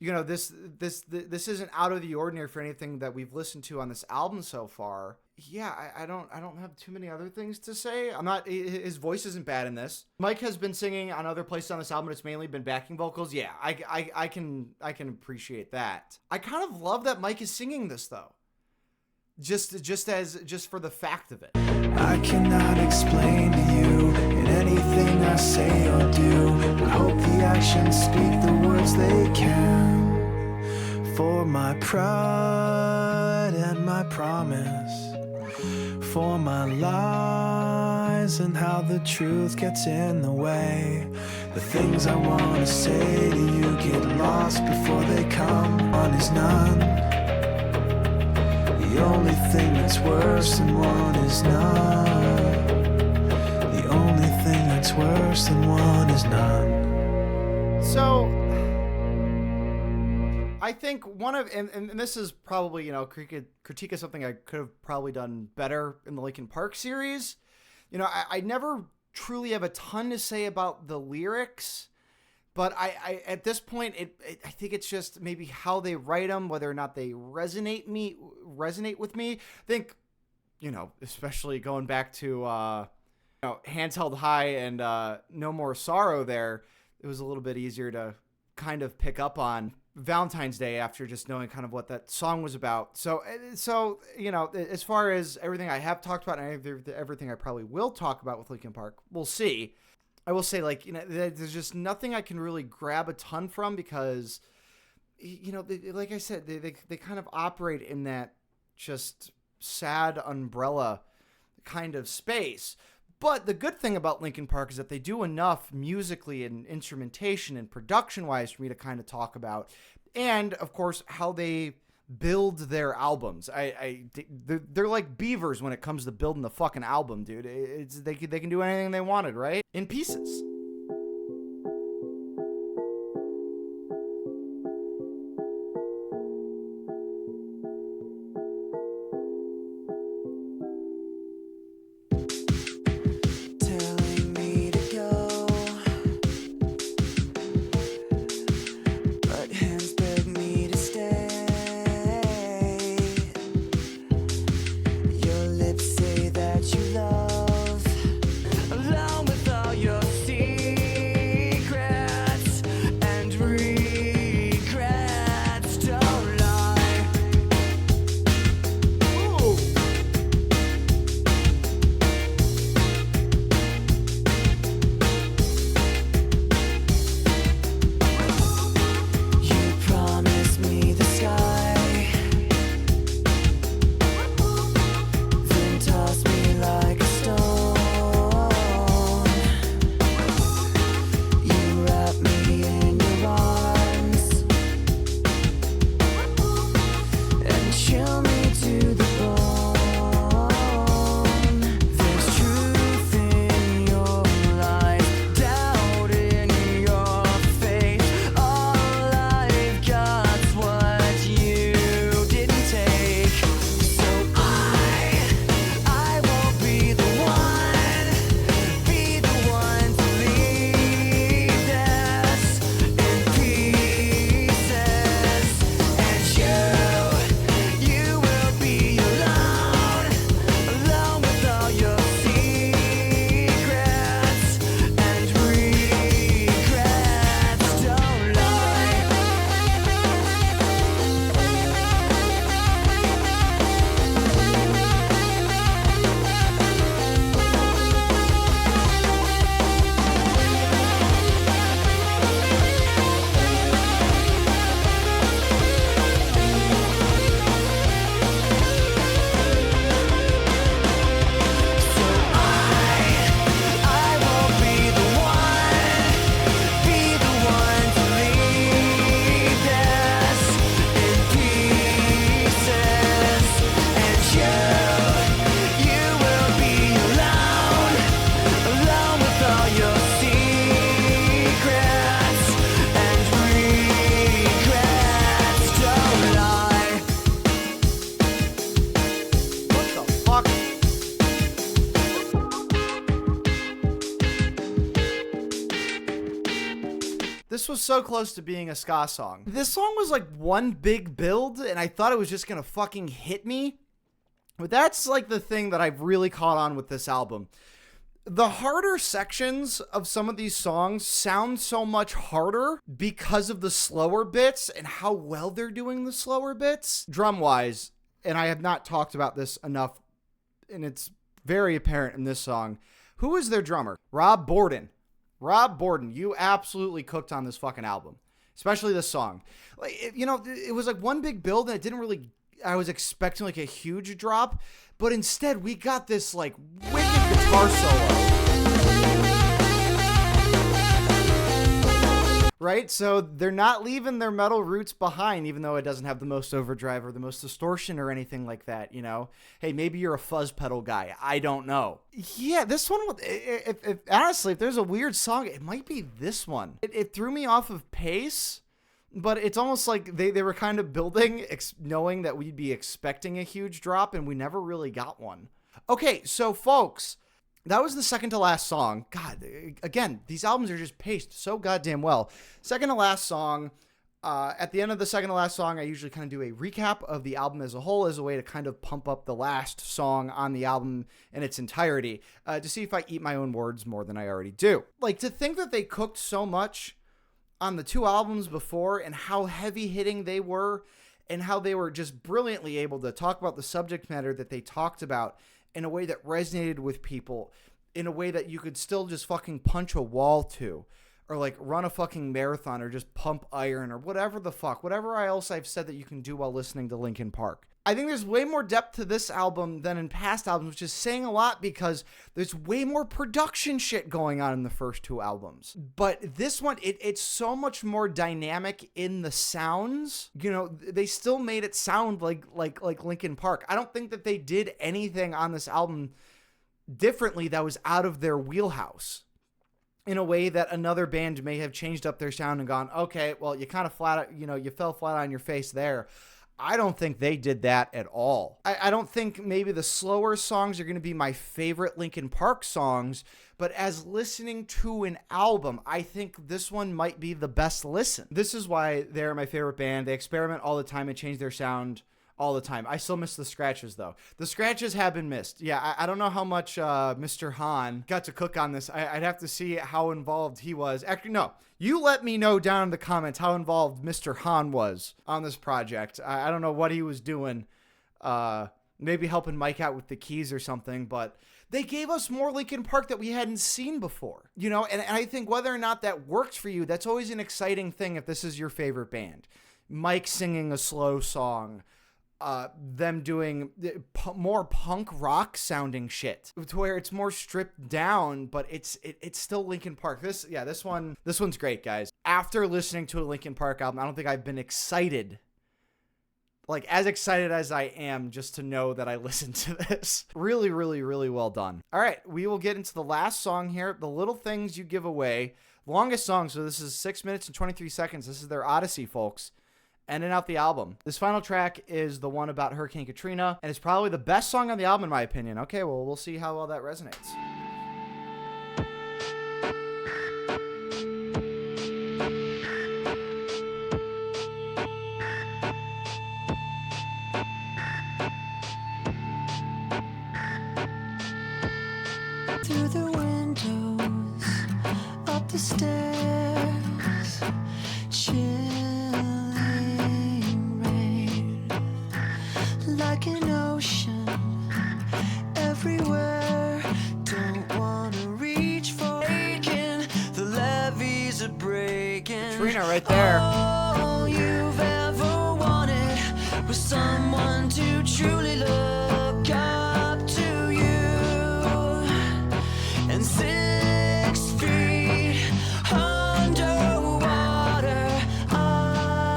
This isn't out of the ordinary for anything that we've listened to on this album so far. Yeah, I don't have too many other things to say. His voice isn't bad in this. Mike has been singing on other places on this album. It's mainly been backing vocals. Yeah, I can appreciate that. I kind of love that Mike is singing this though. Just for the fact of it. I cannot explain to you in anything I say or do, but hope the actions speak the words they can. For my pride and my promise, for my lies and how the truth gets in the way. The things I want to say to you get lost before they come. One is none. The only thing that's worse than one is none. The only thing that's worse than one is none. So, I think one of, and this is probably, critique of something I could have probably done better in the Linkin Park series. I never truly have a ton to say about the lyrics, but I at this point, I think it's just maybe how they write them, whether or not they resonate with me. I think, especially going back to, Hands Held High and No More Sorrow there, it was a little bit easier to kind of pick up on Valentine's Day after just knowing kind of what that song was about. So as far as everything I have talked about and everything I probably will talk about with Linkin Park, we'll see. I will say, there's just nothing I can really grab a ton from because, like I said, they kind of operate in that just sad umbrella kind of space. But the good thing about Linkin Park is that they do enough musically and instrumentation and production-wise for me to kind of talk about. And, of course, how they build their albums. They're like beavers when it comes to building the fucking album, dude. They can do anything they wanted, right? In pieces. Telling me to go, but hands beg me to stay. Your lips say that you love, along with all your secrets and regrets. Don't lie. Ooh. You promised me the sky, then tossed me like a stone. You wrapped me in your arms and chill me to the bone. There's truth in your lies, doubt in your faith. All I've got's what you didn't take. So I won't be the one to leave this in pieces. And you will be alone with all your secrets and regrets. Don't lie. So I won't be the one to leave this in pieces. And you will be alone with all your secrets and regrets. Don't lie. What the fuck? This was so close to being a ska song. This song was like one big build, and I thought it was just gonna fucking hit me. But that's like the thing that I've really caught on with this album. The harder sections of some of these songs sound so much harder because of the slower bits and how well they're doing the slower bits. Drum-wise, and I have not talked about this enough, and it's very apparent in this song. Who is their drummer? Rob Borden. Rob Borden, you absolutely cooked on this fucking album, especially this song. Like, it was like one big build, and it didn't really. I was expecting like a huge drop, but instead we got this like wicked guitar solo. Right? So they're not leaving their metal roots behind, even though it doesn't have the most overdrive or the most distortion or anything like that, Hey, maybe you're a fuzz pedal guy. I don't know. Yeah, this one, honestly, if there's a weird song, it might be this one. It threw me off of pace, but it's almost like they were kind of building, knowing that we'd be expecting a huge drop, and we never really got one. Okay, so folks, that was the second to last song. God, again, these albums are just paced so goddamn well. Second to last song. At the end of the second to last song, I usually kind of do a recap of the album as a whole as a way to kind of pump up the last song on the album in its entirety, to see if I eat my own words more than I already do. Like, to think that they cooked so much on the two albums before and how heavy hitting they were and how they were just brilliantly able to talk about the subject matter that they talked about in a way that resonated with people, in a way that you could still just fucking punch a wall to, or like run a fucking marathon, or just pump iron, or whatever the fuck, whatever else I've said that you can do while listening to Linkin Park. I think there's way more depth to this album than in past albums, which is saying a lot because there's way more production shit going on in the first two albums. But this one, it's so much more dynamic in the sounds. You know, they still made it sound like Linkin Park. I don't think that they did anything on this album differently that was out of their wheelhouse, in a way that another band may have changed up their sound and gone, okay, well, you kind of you fell flat on your face there. I don't think they did that at all. I don't think maybe the slower songs are going to be my favorite Linkin Park songs, but as listening to an album, I think this one might be the best listen. This is why they're my favorite band. They experiment all the time and change their sound all the time. I still miss the scratches, though. The scratches have been missed. Yeah, I don't know how much Mr. Hahn got to cook on this. I'd have to see how involved he was. Actually, no. You let me know down in the comments how involved Mr. Hahn was on this project. I don't know what he was doing. Maybe helping Mike out with the keys or something, but they gave us more Linkin Park that we hadn't seen before. You know, and I think whether or not that works for you, that's always an exciting thing if this is your favorite band. Mike singing a slow song. Them doing more punk rock sounding shit to where it's more stripped down, but it's still Linkin Park. This one's great, guys. After listening to a Linkin Park album, I don't think I've been excited, like as excited as I am just to know that I listened to this. Really, really, really well done. All right, we will get into the last song here, The Little Things You Give Away. Longest song, so this is 6 minutes and 23 seconds. This is their Odyssey, folks. Ending out the album. This final track is the one about Hurricane Katrina, and it's probably the best song on the album in my opinion. Okay, well, we'll see how well that resonates. Through the windows, up the stairs, like an ocean everywhere. Don't wanna reach for aching. The levees are breaking. Trina right there. All you've ever wanted was someone to truly look up to you. And 6 feet underwater, I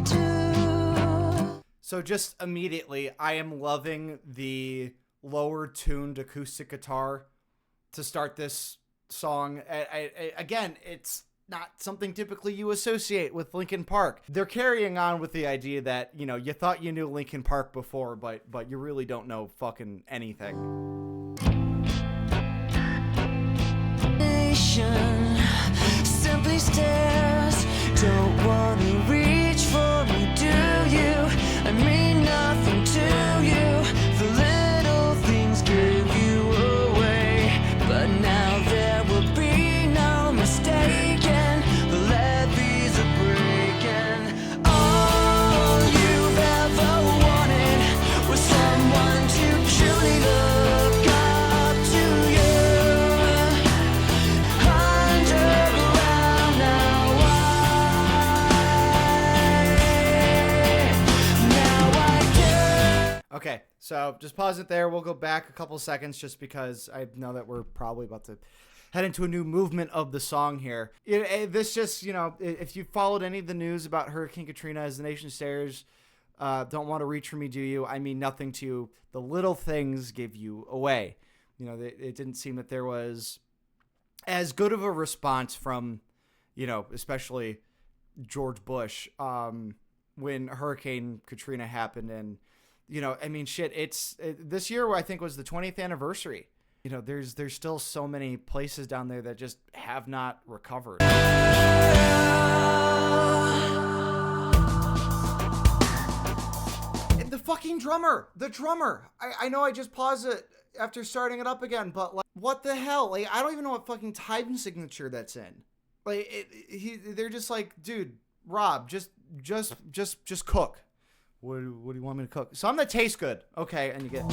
do. So just immediately, I am loving the lower tuned acoustic guitar to start this song. Again, it's not something typically you associate with Linkin Park. They're carrying on with the idea that, you know, you thought you knew Linkin Park before, but you really don't know fucking anything. Simply stares, don't wanna reach for me, do you? I mean nothing to you. The little things give you away, but now there will be no mistaking. The levees are breaking. All you've ever wanted was someone to truly look up to you. Underground now, Okay, so just pause it there. We'll go back a couple seconds just because I know that we're probably about to head into a new movement of the song here. This just, you know, if you followed any of the news about Hurricane Katrina as the nation stares, don't want to reach for me, do you? I mean nothing to you. The little things give you away. You know, it didn't seem that there was as good of a response from, you know, especially George Bush when Hurricane Katrina happened. And, I mean, shit, this year I think was the 20th anniversary. There's still so many places down there that just have not recovered. The fucking drummer, I know I just paused it after starting it up again, but like, what the hell? Like, I don't even know what fucking time signature that's in. Like, they're just like, dude, Rob, just cook. What do you want me to cook? Something that tastes good. Okay, and you get...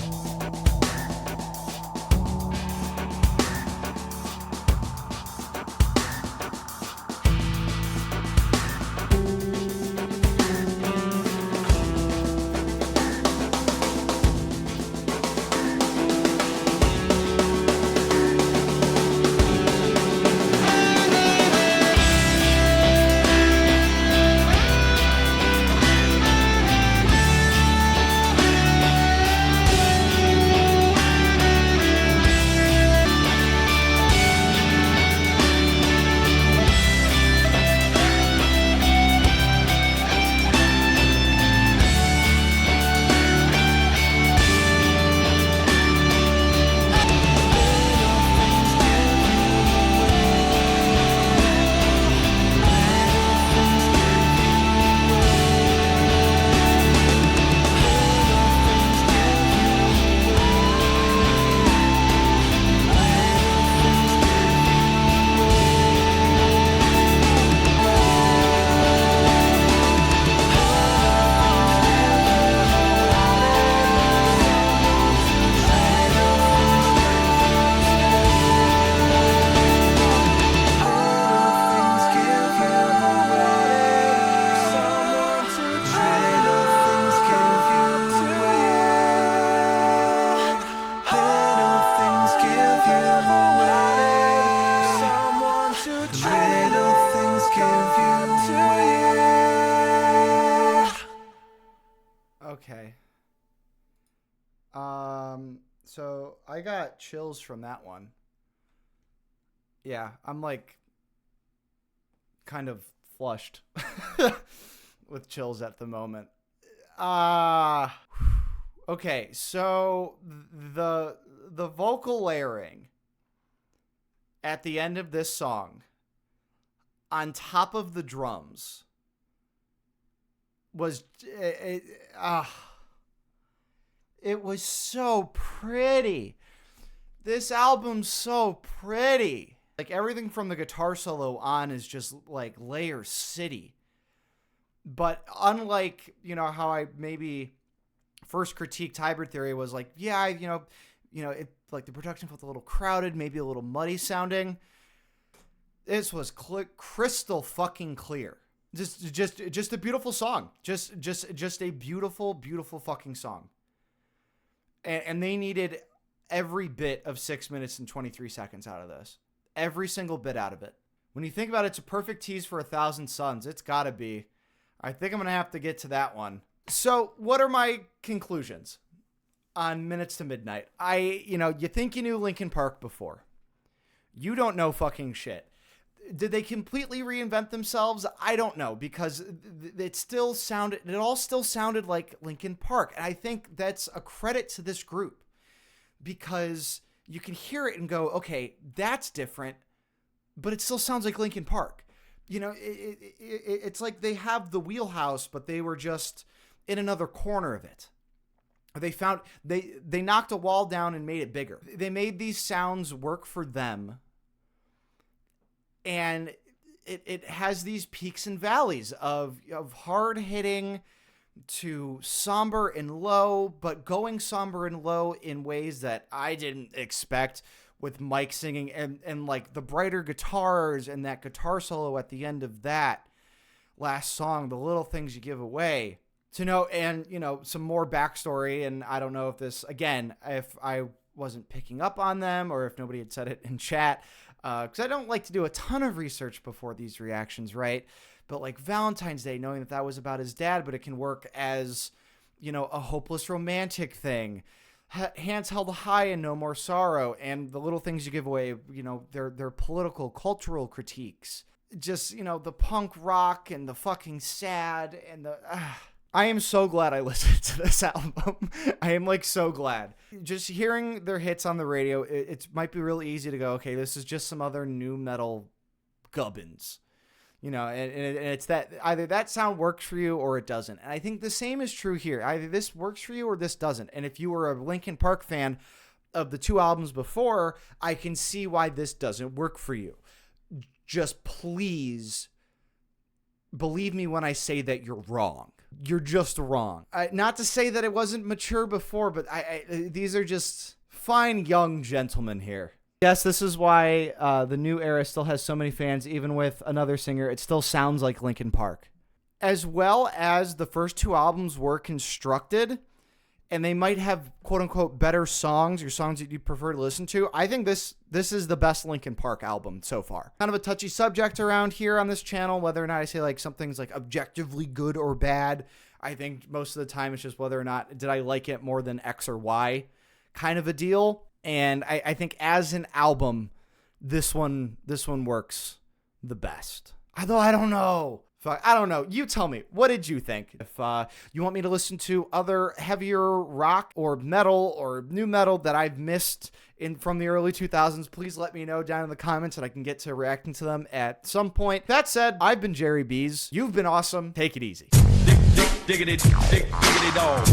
Okay. So I got chills from that one. Yeah, I'm like kind of flushed with chills at the moment. Okay, so the vocal layering at the end of this song on top of the drums was it was so pretty. This album's so pretty. Like, everything from the guitar solo on is just like Layer City. But unlike, how I maybe first critiqued Hybrid Theory was like, yeah, it, like, the production felt a little crowded, maybe a little muddy sounding. This was crystal fucking clear. Just a beautiful song. Just a beautiful, beautiful fucking song. And they needed every bit of 6 minutes and 23 seconds out of this. Every single bit out of it. When you think about it, it's a perfect tease for 1,000 Suns. It's gotta be. I think I'm gonna have to get to that one. So, what are my conclusions on Minutes to Midnight? You think you knew Linkin Park before. You don't know fucking shit. Did they completely reinvent themselves? I don't know, because it all still sounded like Linkin Park. And I think that's a credit to this group, because you can hear it and go, okay, that's different, but it still sounds like Linkin Park. It's like they have the wheelhouse, but they were just in another corner of it. They knocked a wall down and made it bigger. They made these sounds work for them. And it has these peaks and valleys of hard hitting to somber and low, but going somber and low in ways that I didn't expect, with Mike singing and like the brighter guitars and that guitar solo at the end of that last song, The Little Things You Give Away. To know, and some more backstory, and I don't know if this, again, if I wasn't picking up on them or if nobody had said it in chat, because I don't like to do a ton of research before these reactions, right? But like Valentine's Day, knowing that was about his dad, but it can work as, a hopeless romantic thing. Hands Held High and No More Sorrow, and The Little Things You Give Away, their political, cultural critiques. just, the punk rock and the fucking sad and the... I am so glad I listened to this album. I am like so glad. Just hearing their hits on the radio, it might be really easy to go, okay, this is just some other new metal gubbins. And it's that either that sound works for you or it doesn't. And I think the same is true here. Either this works for you or this doesn't. And if you were a Linkin Park fan of the 2 albums before, I can see why this doesn't work for you. Just please believe me when I say that you're wrong. You're just wrong. Not to say that it wasn't mature before, but these are just fine young gentlemen here. Yes, this is why the new era still has so many fans. Even with another singer, it still sounds like Linkin Park. As well as the first 2 albums were constructed, and they might have quote-unquote better songs or songs that you prefer to listen to, I think this is the best Linkin Park album so far. Kind of a touchy subject around here on this channel, whether or not I say like something's like objectively good or bad. I think most of the time it's just whether or not did I like it more than X or Y kind of a deal. And I think as an album, this one works the best. Although I don't know. I don't know. You tell me. What did you think? If you want me to listen to other heavier rock or metal or new metal that I've missed from the early 2000s, please let me know down in the comments and I can get to reacting to them at some point. That said, I've been Jerry Bees. You've been awesome. Take it easy. Diggity dog.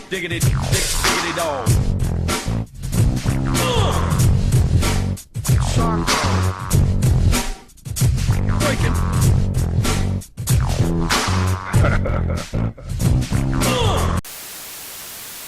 Diggity dog.